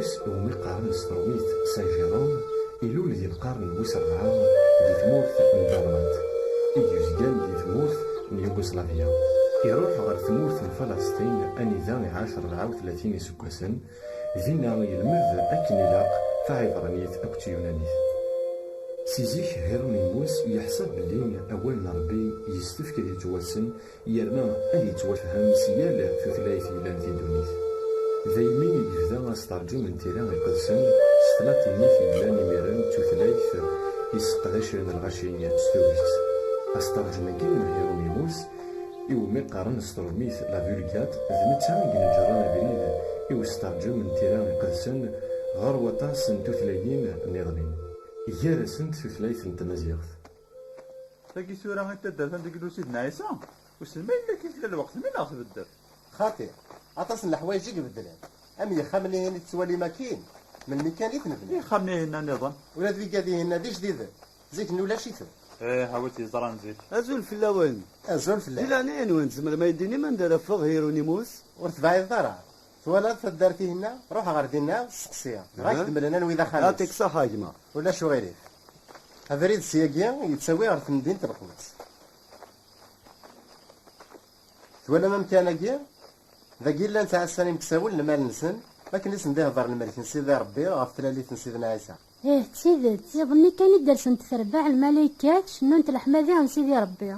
هيرونيموس ومي قارن ستروميت سان جيروم إلول ديال القرن ويس ربعة دي تمورت ندرمات إيوزيان دي تمورت يوغوسلافيا يروح غير تمورت فلسطين أنذان 10 سكاسا فينا يلمذ أكن يلاق فعبرانية أكت يونانيت. سيزيك هيرونيموس يحسب بلي أول ربي يستفكر يتوسن يرنا أن يتوفهم سيال ثلاث إلى دونيت. ذايمين يبدا أسترجو من تيران القدسن ستلاتيني في إلى نميران ثلاث يسقداش الغاشية ستوغيت. أسترجو كين هيرونيموس إومي قارن ستروميث لا فولغات ذنتا ينجران بريد إسترجو من تيران القدسن غير وطاس تثلاثين نظامين يارسن ثلاث تمازيغت. تاكي سورة غير تدار تندقلو سيدنا عيسى وسلمين لك يتلا الوقت من أخذ الدر خاطر عطاس الحوايج يبدلان أمي خامني تسوالي ماكين من ميكاني تنبني خامني هنا نظام ولا ذي قادي هنا دي جديدة زيك نولا شيتو حاولتي زران زيت أزول في اللوين أزول في اللوين إلا أنا وين زمر ما يديني من دار فوق هيرونيموس ورتبعي الضرع ولا تدار فيهنا روح غير دينا السقسية غاك تملنا وإذا خالص يعطيك الصحة جماعة ولا شو غيري هذا السياقية يتساوي غير في مدينة القدس ولا ما مكانك ذاكي لا نتاع السنين مكساول المال نسن ما كان لسن ديه ضر الملك نسيدي ربي غاف تلاليت سيدنا عيسى سيدي تظني كان يدرس انت تربع الملائكات شنو انت الحمادي عن سيدي ربي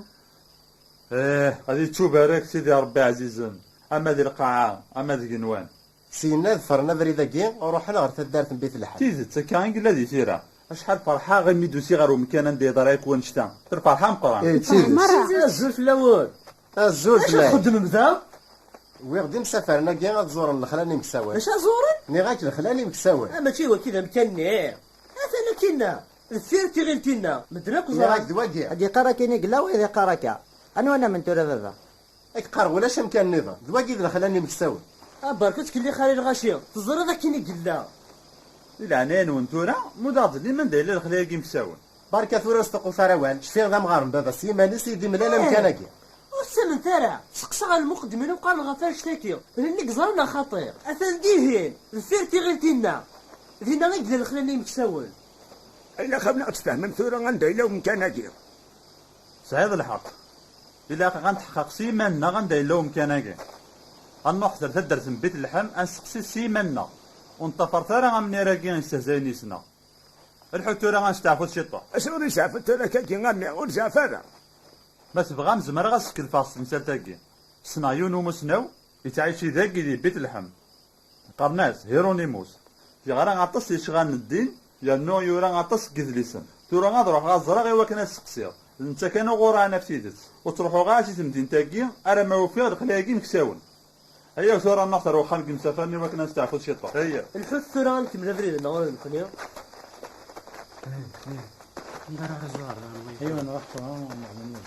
غادي تبارك سيدي ربي عزيزا اما ذي القاعة اما ذي قنوان سينا ظفرنا ذري ذاكي ورحنا غير تدار من بيت الحج تيزت سكان قلا ذي سيرة شحال فرحة غير ميدوسي غير ومكان ندي ضرايك ونشتا فرحة مقران سيدي أزول في اللوين الزول في اش خدم بذا ويغدي مسافرنا كي غتزور الخلاني مكساول اش زورن ني غاك الخلاني مكساول ماشي هو كذا مكني انا كنا الثيرتي غير كنا مدرك ني غاك دواكي هادي قراكيني قلا وإذا قراكا أنا من تورا بابا اك قار ولا شمكان نظام دواكي الخلاني مكساول بركتك اللي خالي الغاشية تزر ذاك كيني قلا العنان وانتورا مضاد لي من داير الخلاقي مساون باركة ثورة ستقو ثروان شفيغ ذا مغارم بابا سيماني سيدي ملالا مكانكي وسلم ترى سقسى على المقدمين وقال غفاش تاكي لانك زرنا خطير اثن ديهين الثيرتي غير كنا فينا غير الخلاني متساول إلا خبنا تفهم ثورة غندا إلا ومكانكي سعيد الحق إلا غنتحقق سيمانا غنداير لو مكانكي غنحضر تدرس من بيت اللحم انسقسي سيمانا ونطفر ثرا غمني راكي نستهزايني سنا الحتورة غنستعفو الشيطة أسوري سافت ثورة كاكي غني ونسافر ما تبغى مزمر غاسك الفاصل مثال تاكي صنايون ومسناو يتعيشي ذاكي دي بيت اللحم قرناس هيرونيموس في غرا غاطس يشغال الدين يا نو يورا غاطس كذليسن تورا غادروح غازرا غير وكنا السقسير انت كانوا غورا نفسيتس وتروحوا غاشي تمدين تاكي ارا ما وفيها الخلاقي مكساون هيا ثورة نحضر وخلق مسافرني وكنا نستعفو الشيطة هيا الحوت ثورة نكمل فريد نغور نكونيو ايوه انا رحت معاهم ومعلمين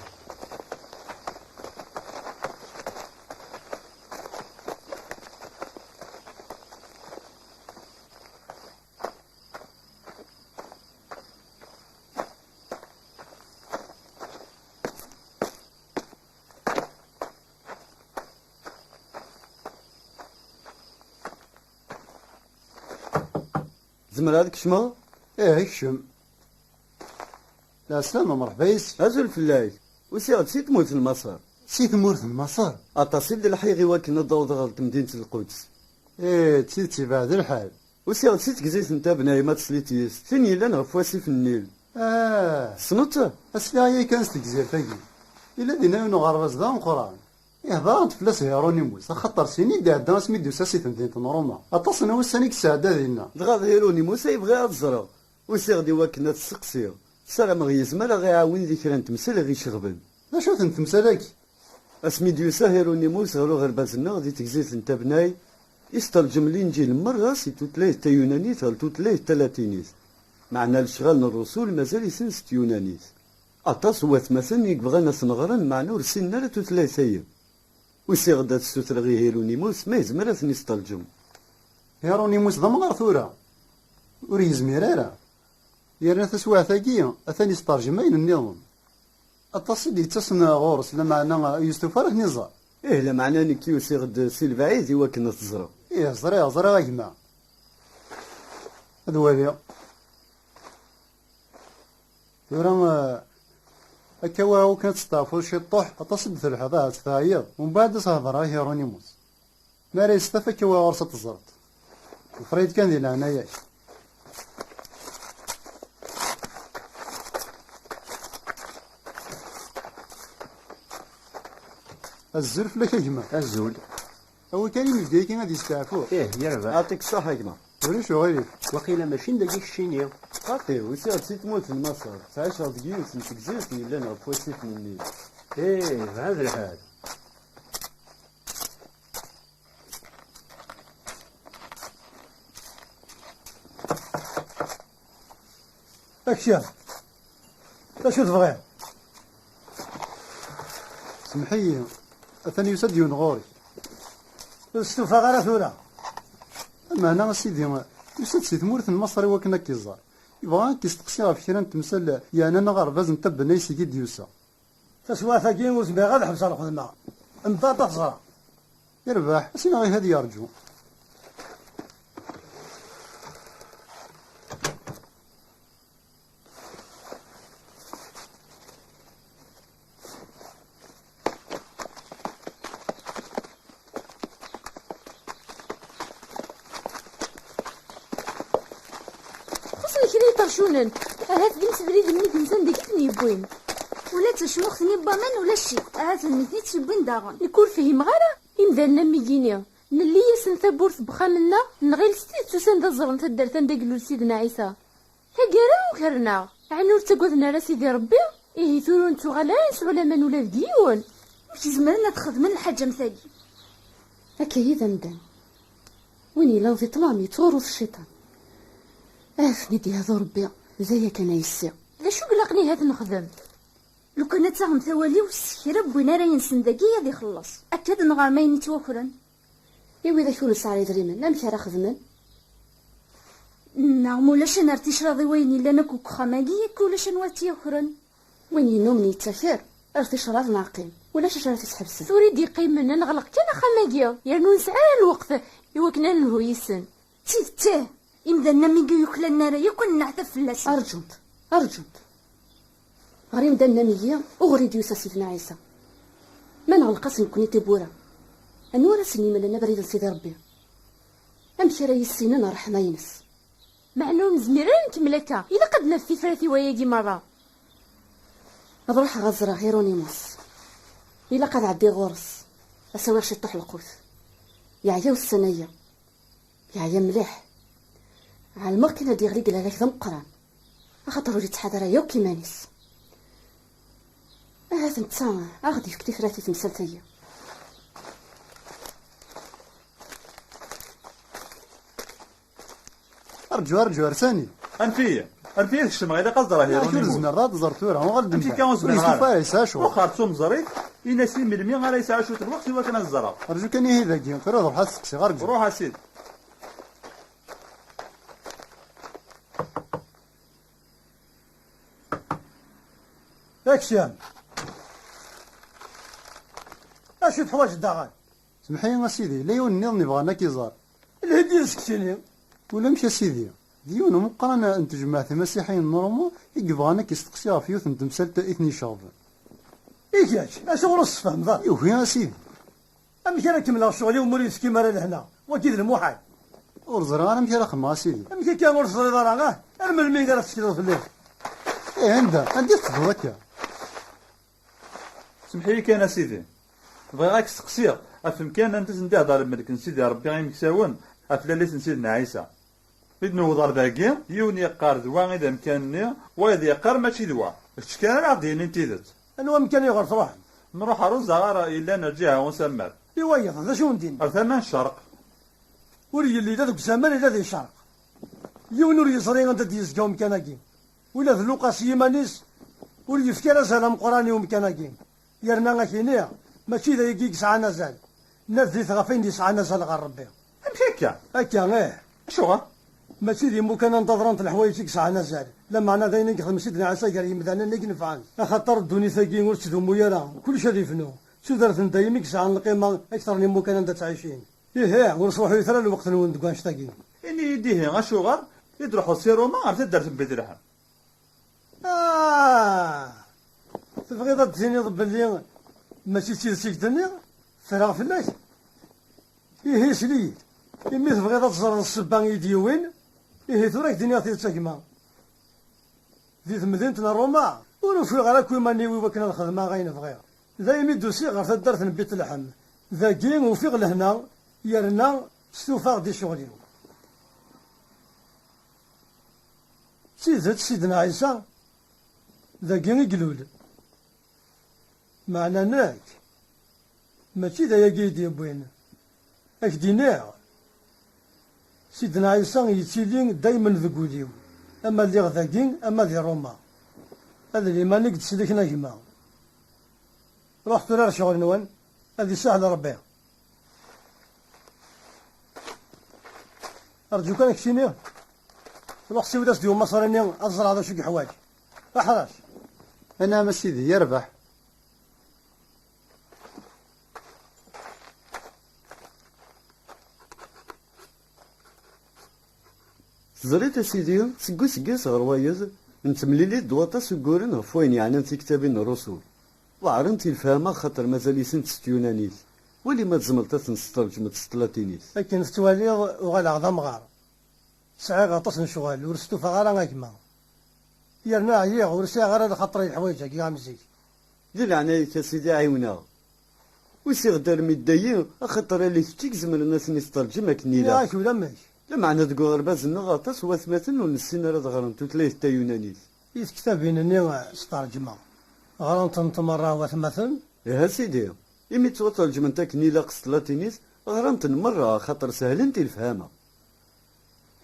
زمر هذاك شما هشم لا سلامة مرحبا يس أزول في الليل وسيغد سي تموت المصر سي تمورث المصر أتصل ديال الحيغي واكن الضوض غلط مدينة القدس تسيتي بعد الحال وسيغد سي تكزيت نتا بناي ما تسليتيس فين يلا نغف واسي في النيل صنوت اسلاي كان ستكزير تاكي إلا دينا نغرز ذا القرآن يهضر فلاس هيرونيموس خطر سنين دا عندنا سميتو ساسي تمدينة نوروما أتصلنا والسنيك السعادة ديالنا دغا هيرونيموس يبغي تزرع وسيغدي واكن تسقسيغ سلام غيز مالا غيعاون ذكرى نتمثل غي شغبن اشو تنتمثلك اسميديوسا هيرونيموس غير غربازنا غادي تكزيت نتا بناي يسترجم الانجيل مرة سي توتليه تا يونانيت غير توتليه تلاتينيت معنى الشغال الرسول مازال يسنس يونانيت أطاس هو مثلا يبغى ناس نغرن معنى ورسلنا لا توتليه تايا وسي غدا تستوتر غي هيرونيموس ما يزمر اثني يسترجم هيرونيموس ضم غير ثورة ور يزمير راه يرنا تسوى ثاقية أثاني يسترجمين النظام التصدي يتصنع غورس لما أنا يستفرق نظام لا معنى نكيو سي غد سي البعيد يوكن تزرع زرا غيما هذا والي ثورة هكا واو كانت تستعفو شي طوح أتصد في الحظاظ تفايض ومن بعد سهضر هيرونيموس ما راه يستفى كوا ورصة الزرط وفريد كان ذي العناية الزرف لك يا جماعة الزول. هو كان يمجدي كي غادي يستعفو يربح. يعطيك الصحة يا جماعة. وليش غيري وقيل ماشي داك الشينيا. عطيه ويسير تسي تموت في المصر تعيش هاد كيوس نتكزيت إلا أنا بواسيت مني. بهذا الحال. أكشيا شو تبغي؟ سمحي أثني يسد ينغوري السوفا غير ثورة. أما أنا سيدي يسد سي ثمورة المصري وكنا كيزار يبغى كيستقسي في كيران تمثل يعني أنا غرباز نتبع نايسي كيد يوسا تسوى ثاقين وزبي غير حبس الخدمة مطاطا صغار. يربح أسينا غير هذه يرجو شونن هات بنت بريد منك نسان ديك يبوين ولا تشوخ ثني بامان ولا شي هات المثني تشبين داغن يكون فيه مغارة يمدالنا ميجينيا نلي يسن ثبورت بخامنا نغيل ستيت توسان دا زرن تدرتان داقلو سيدنا عيسى هاكارا وكرنا عنور تقودنا را سيدي ربي إيه ثورون تغلانس ولا من ولا ديون مش زمرنا تخدمن الحاجة مثالي هكا هي ذمدان ويني لو في طلامي تغرف الشيطان افني هذا ربي زي كان يسي لا شو قلقني هذا نخدم لو كان تاهم ثوالي والسكيره بوينا راه ينسن داكي غادي يخلص اكد نغار ما ينتوكرن ايوا اذا شو نسعى دريمن لا مشى راه خدمن نعم ولاش نرتيش راضي ويني لا نكو خماقي كولاش نواتي اخرن ويني نومني تفكر ارتيش راضي ناقيم ولاش راه تسحبس تريد يقيمنا نغلق كان خماقي يعني نسعى الوقت ايوا كنا نهو يسن تيه إمدنا ميجي يوكل النار يكون نعتف فلاس أرجنت غريم دنا ميجي أغريد يوسا سيدنا عيسى ما نغلقاس نكوني تبورا أنورا سني ملنا بريد سيدي ربي أمشي راهي السنين رحمة ينس معلوم زميرين كملكا إذا قد نفي فراتي وياجي مرة نروح غزرة هيرونيموس إلا قد عدي غورس أسوي شي طوح القوت يعيا السنية يعيا مليح على المكنة دي غريق لك ذم قران أخطر ولي تحضر يو كيمانيس هذا نتا أغدي في كتيف راتي تمثلتي أرجو أرساني أنفية الشمغ إذا قصد راه يروني زمن الراد زرتورا وغاد أنتي كان زمن غار يساشو وخارتو مزريف يناسي ملمي غير يساشو الوقت هو كان الزرا أرجو كان يهي ذاكي ترى روح تسقسي غار روح أسيد أكشيان أشو تحواج الداغان سمحي يا سيدي لا يون نظني بغانا كيزار الهدي سكتيني ولا مشى سيدي ديون مقرانا انت جماعة مسيحيين نورمو يبغانا كيستقسيها في يوث تمثال اثني شغل إيكاش أشغل الصفهم ذا يوه يا سيدي أمي كان كمل شغلي ومولي سكيما راه لهنا وكيد الموحد ورزر انا مشى رخم سيدي أمي كان ورزر دارا ارمي المي قال تسكيلو في الليل ايه عندي تصدوك سمحي كان سيدي بغيك تسقسيق افهم كان انت ندير دار الملك سيدي ربي غيمكساون افلاليس سيدنا عيسى بيد نوضر باقي يوني يقار دوا اذا مكانني واذا يقار ماشي دوا اش كان راه ديني انتيدت أنا مكان يغرس روح نروح اروز غار الا نرجعها ونسمر إيوا هذا شو ندين ثمان الشرق وري اللي ذاك الزمان إلا ذي الشرق يون وري صريغ أنت ديزكاو مكاناكي ولا ذلوقا سيمانيس وري فكرة سلام قراني ومكاناكي يرنا غاكينيا ماشي ذا يجيك ساعة نزال ناس ذي ثغفين دي ساعة نزال غير ربي امشي هكا ايه شو غا ماشي ذي مو كان ننتظرنت الحوايج ديك ساعة نزال لما أنا ذاين نخدم سيدنا عيسى قال يمدانا نيك نفعل خاطر الدنيا ثاقي ورشدو مويا كل شيء يفنو شو درت انت يميك ساعة القيمة أكثر من مو كان انت تعيشين إيه ورصوحو يثرى الوقت نون تقواش تاقي اني يديه غا شو غا يدروحوا سيروما غير تدرت بيت لحم. تبغي تزيني باللي ماشي تيرسيك دنيا فراغ فلاش إيه سليد إمي تبغي تزرد السبان يدي وين إيه ثورك دنيا تيتسقما دي مدينتنا روما ونوفي غير كل ما نيوي وكنا الخدمة غاين بغيها ذا يمي دوسي غير تدرت بيت اللحم ذا كين وفيغ لهنا يرنا ستوفاغ دي شغلي سيدنا عيسى ذا كين يقلول معنا ناك ماشي ذا يقيدي بوين أكديناه سيدنا عيسى يتيلين دايما ذقوليو أما اللي غذاكين أما ذي روما هذا اللي ما نقد سلكنا كما رحت لها شغل نوان هذه سهل ربي أرجوك أنك شيني روح سوي داس ديوم مصريني أزرع هذا شق حوايج أحراش أنا ما سيدي يربح. زريت سيدي سقس غير وايز نتمليلي دواطا سكورين غفوين يعني في كتابين الرسول وعرنتي الفهمة خاطر مازال يسنت ستيونانيس ولي ما تزملت تنسترجم تستلاتينيس لكن فتوالي وغال عظام غار ساعة غطس نشغال ورستو فغارا غاكما يرنا عيا ورسا غير خاطري الحوايج كي غامزيك ديال عناية سيدي عيونا وسي غدار مدايين خاطر اللي كتيك زمر الناس نسترجم كنيلا ياك ولا ماش لا معنى تقول غرباز النغاطس وثمثن ونسينا راه غرنت تلاه تا يونانيس إذ كتابين إني استرجمة غرنت مرة وثمثن يا سيدي إمي توترجم انت كنيلا قسطلاتينيس غرنت مرة خاطر سهلنتي الفهامة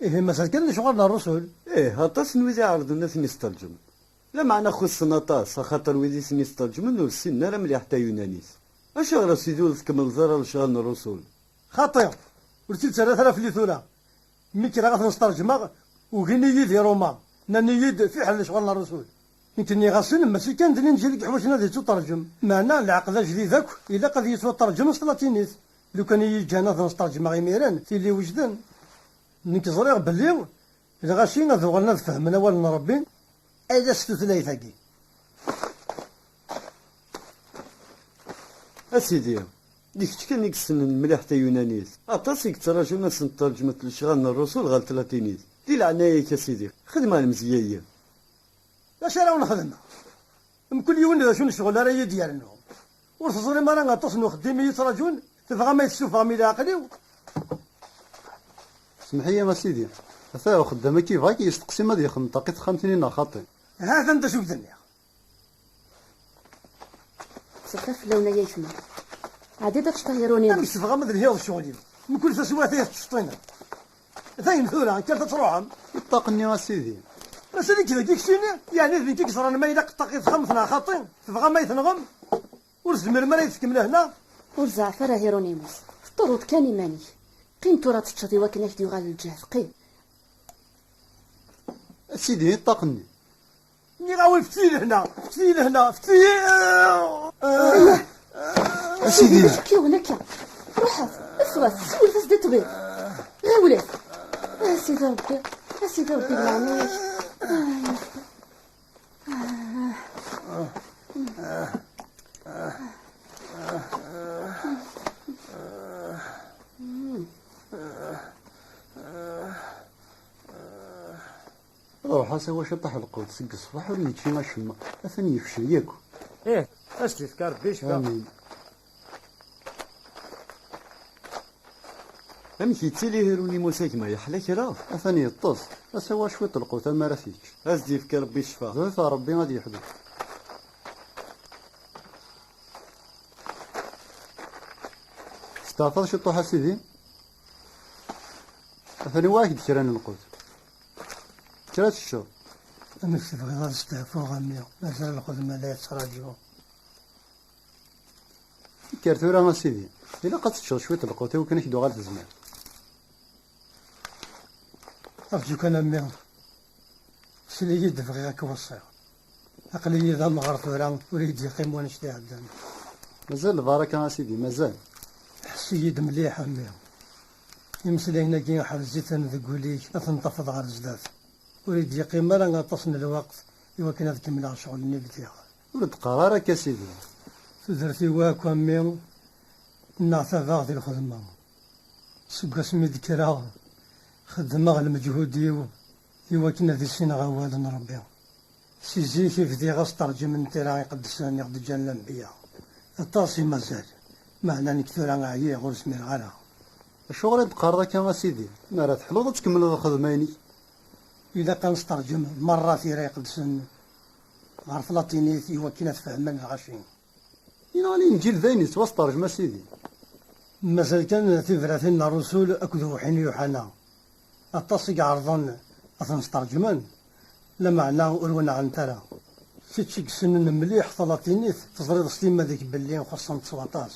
إيه مسألة كان شغلنا الرسول إيه هطاس نويدي عرض الناس نسترجم لا معنى خصنا طاس خاطر ويدي سنسترجم ونرسلنا راه مليح تا يونانيس اش غير سيدي تكمل زرا لشغلنا الرسول خاطر ورتي 3000 ليثولا ميكي راه غنسترجم وغني يدي روما ناني يد في حل شغلنا الرسول يمكنني غاسل ماشي كان دني نجي لك حوايج نادي تترجم معنى العقد جديد ذاك الا قد يترجم سلاطينيس لو كان يجي انا نسترجم غير ميران في اللي وجدان نكزريغ باللي الا غاشي نذوغلنا فهمنا والنا ربي اذا ستو ثلاثه اسيدي ديك كان يكسن مليح تا يونانيس اطاسيك تراجو ناس ترجمة لشغلنا الرسول غير تلاتينيس دي العناية يا سيدي خدمة المزياية اش راه نخدم كل يوم اذا شنو الشغل راه هي ديالنا وتصري ما راه غتصنو خديمي يتراجون تبغى ما يتسوفها ميلا عقلي اسمحي يا سيدي أثا خدامك كيف غاكي يستقسي ما ديخن طاقيت خامتينينا خاطي هذا انت شوف دنيا صفاف لونا يسمع عادي تشتهروني مش تبغى مثل هيض شغلي من كل تسواتيه تشطينا ثاين ثورة كانت تروحهم يطاقني يا سيدي مسالي كذا كيك شيني يعني ذي كيك صرا ما يلق طاقيت خمسنا خاطين تبغى ما يتنغم ورزمر ما يتكمل هنا ورزعفر هيرونيموس فطرود كان يماني قين ترى تشتي وكنك ديو غال الجهاز قين سيدي يطاقني ني غاوي فتيل هنا فتيل هنا فتيل سيدي كي هناك روح اسواس سول فاس دي طبيب غاولي سيدي ربي سيدي ربي العناش روح هسا واش طاح القوت سق الصباح ولا يجي ما شما اثني يفشل ياكو ايه اش تذكر بيش امين امشي تسيلي هيروني موساك ما يحلى كرا اثني يطص هسا واش شويه القوت ما راه فيك ازدي فيك ربي الشفاء ضيف ربي غادي يحضر استعطى شي طوح سيدي اثني واحد كران القوت كرات الشهر انا تبغي غير استعفوا غامية مازال الخدمة لا يتراجعوا كارتورا ما سيدي إلا قد تشغل شوية القوت وكان يدو غير الزمان أرجوك أنا أمي سلي يد بغي غاك وصير عقلي ذا مغرط ورا وريد يقيم وانا شتي عدان مازال البركة سيدي مازال حسي يد مليح أمي يمسلينا كي حرزيت ذقوليك تنتفض غير زدات وريد يقيم راه غتصن الوقت إوا كان تكمل شغل اللي بديها ولد قرارك يا سيدي تدرتي واك أمي نعطى غاضي الخدمة سكا سميد كرا خدمة المجهود إوا كنا ذي السنة غوال نربي سيزي كيف دي غسترجم انت راه يقدساني غد جان الأنبياء الطاسي مازال معنى نكثر عيا غير سمير غالا الشغل تقرارك يا سيدي ما راه تحلوض تكمل الخدميني إذا كان نسترجم مرات راه يقدسن غير فلاطينيت إوا كنا تفهمن الغشيم ينالي نجيل ذيني توسط ترجمة سيدي مثلا كان تفرثنا الرسول أكد وحين يوحنا التصق عرضا أتنسترجمان لمعنى أرونا عن ترى كتشيك سنن مليح ثلاثينيت تزريد ستيما ذيك باللي وخاصة 17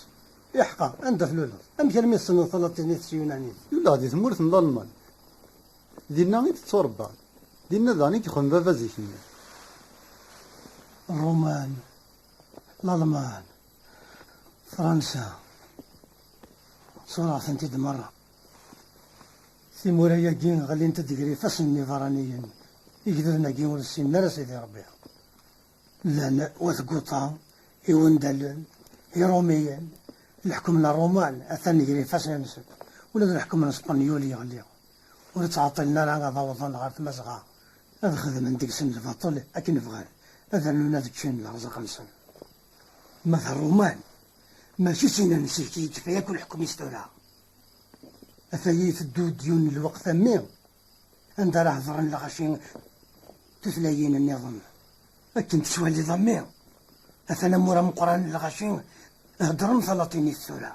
يحقا عند فلولا أم كلمة سنن ثلاثينيت سيونانيت يلا هادي ثمورت من الألمان دينا غير تتوربا دينا ذاني كيخون بابا زيكني الرومان الألمان فرنسا صراحة انت مرة ثموريا جين غالي انت تقري فصل نظرانيا يقدرنا جين ورسين نرى سيدي ربي لان وثقوطا يوندل يروميا الحكم الرومان اثني يقري فصل نسك ولا الحكم الاسبانيولي غالي ولا تعطي لنا راه ضوضنا غير تمزغا هذا خدم عندك سن الفاطل اكن فغال هذا لنا تشين الرزق نسن مثل الرومان ماشي سينا نسيكي كفاية كل حكم يستولى أثايي في الدود ديون الوقت ثمين عند راه ظرن لغاشين تثلايين النظام لكن تسوى اللي ضمين أثنا مورا مقران لغاشين هدرن ثلاثيني الثولى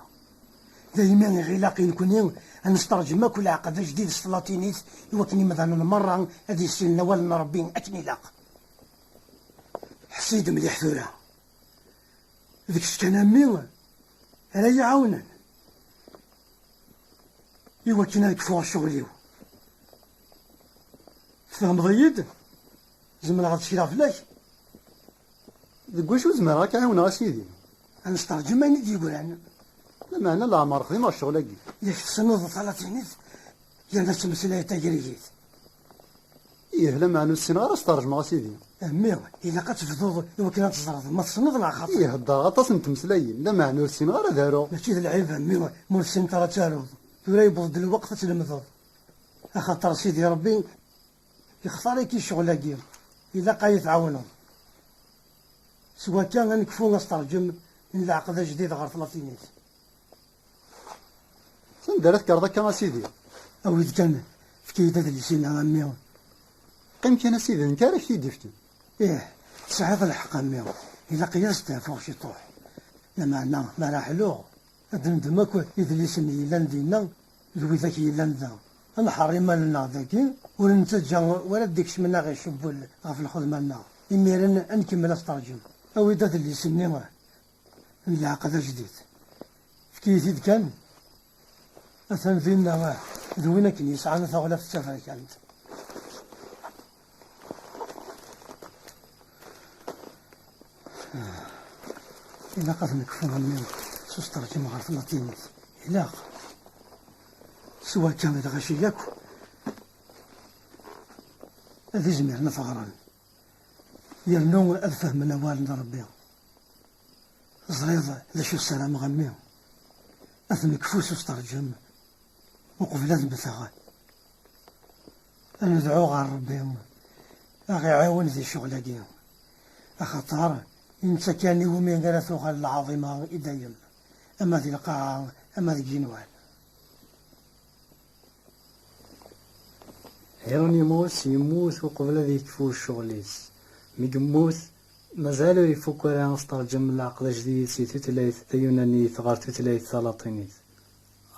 دايما غلاقي نكونين نسترجم كل عقد جديد الثلاثينيت يوكني مثلا مرة هذه السنة ولا ربي أكني لاق حسيد مليح ثولى ذيك كان أمي راه يعاونن إوا كنا نكفو الشغل فهم ضيد زمن غاد تشيرا فلاش واش زعما راك عاونا سيدي نسترجم ما ندي يقول أنا لا معنى لا عمر خدمة الشغل هاكي ياك تصنوض ثلاثينيت يا ناس مسلاية تاجريت إيه لا معنى السنغار استرجم سيدي أمي إلا كتفضوض إوا كنا تصرف ما تصنوض لا خاطر إيه الدار غطاس نتمسلاين لا معنى السنغار دارو ماشي ذا العيب أمي مول السن ترى تارو ولا يبغض الوقت تلمذوض أخاطر سيدي ربي يختار كي شغل هاكي إلا قايت عاونهم سواء كان نكفو نسترجم من عقد جديد غير ثلاثينيت سندرت كارضك يا سيدي أو إذا كان في كيدة اللي سينا أمي قيم كان سيدي نكارك في دفتي إيه صحيح الحق أمي إلا قياسته فوق شي طوح لما ما راح له أدندمك إذا اللي سني إلا ندينا ذوي ذاكي إلا ندا أنا حريما لنا ذاكي ولا نتجا ولا ديكش منا غير شبو في الخدمة لنا يميرن نكمل استرجم أو إذا اللي سني العقد جديد في كيتيد كان أثن فينا ذوينا كنيسة عنا ثغلة في السفر كانت إلا قد نكفونا من سسترجم غير ثلاثينيت إلا سواء كان غاشي ياكو هذي زميرنا ثغران يرنو الفهم نوال ربي زريض لشو السلام غمي أثن كفوس استرجم وقبلات بثغال ندعو غير ربي أغي عاون ذي الشغل هاكي أخطار انت كان يومين قال ثغال العظيمة إدايم أما ذي القاعة أما ذي جنوان هيرونيموس يموت وقبل ذي يكفو الشغليس ميقموت مازالو يفكر أن استرجم العقد جديد سي تتلايث يونانيت غير تتلايث ثلاثينيت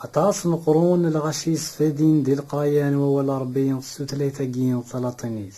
أطاس القرون الغشيس فادين دي القرايان وولا ربي ستتلايث كين ثلاثينيت